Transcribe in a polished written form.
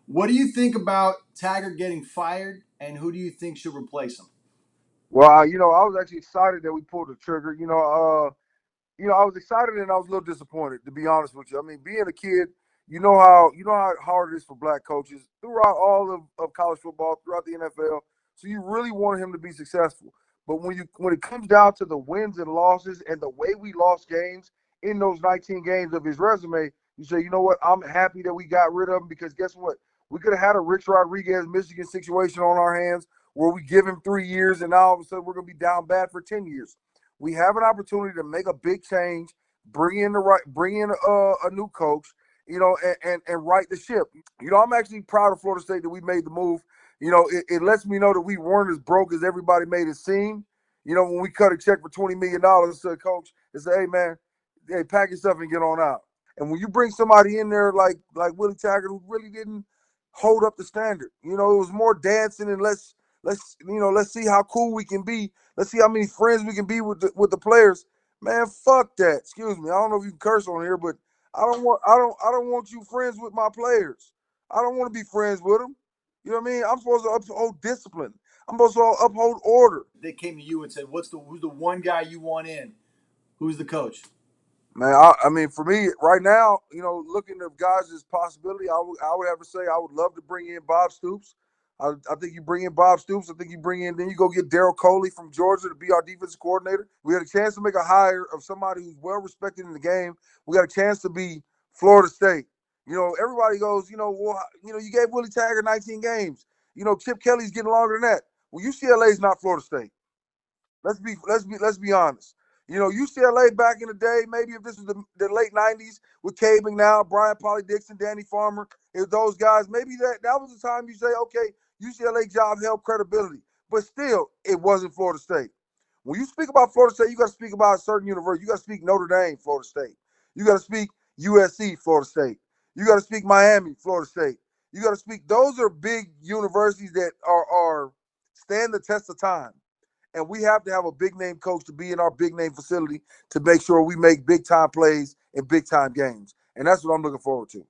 What do you think about Taggart getting fired, and who do you think should replace him? Well, I was actually excited that we pulled the trigger. I was excited and I was a little disappointed, to be honest with you. I mean, being a kid, you know how hard it is for black coaches throughout all of college football, throughout the NFL. So you really wanted him to be successful. But when it comes down to the wins and losses and the way we lost games in those 19 games of his resume, you say, you know what, I'm happy that we got rid of him because guess what? We could have had a Rich Rodriguez Michigan situation on our hands where we give him 3 years and now all of a sudden we're gonna be down bad for 10 years. We have an opportunity to make a big change, bring in a new coach, and right the ship. I'm actually proud of Florida State that we made the move. It lets me know that we weren't as broke as everybody made it seem. When we cut a check for $20 million to a coach and say, hey man, hey, pack your stuff and get on out. And when you bring somebody in there like Willie Taggart, who really didn't hold up the standard, it was more dancing and let's see how cool we can be. Let's see how many friends we can be with the players. Man, fuck that. Excuse me. I don't know if you can curse on here, but I don't want you friends with my players. I don't want to be friends with them. You know what I mean? I'm supposed to uphold discipline. I'm supposed to uphold order. They came to you and said, who's the one guy you want in? Who's the coach? Man, I mean, for me right now, looking at guys as possibility, I would have to say I would love to bring in Bob Stoops. I think you bring in Bob Stoops. I think you bring in, then you go get Daryl Coley from Georgia to be our defensive coordinator. We had a chance to make a hire of somebody who's well respected in the game. We got a chance to be Florida State. Everybody goes, well, you gave Willie Taggart 19 games. Chip Kelly's getting longer than that. Well, UCLA is not Florida State. Let's be honest. UCLA back in the day, maybe if this was the late '90s with Cade McNown, Brian Polly Dixon, Danny Farmer, if those guys, maybe that was the time you say, okay, UCLA job held credibility. But still, it wasn't Florida State. When you speak about Florida State, you got to speak about a certain university. You got to speak Notre Dame, Florida State. You got to speak USC, Florida State. You got to speak Miami, Florida State. You got to speak. Those are big universities that are stand the test of time. And we have to have a big name coach to be in our big name facility to make sure we make big time plays in big time games. And that's what I'm looking forward to.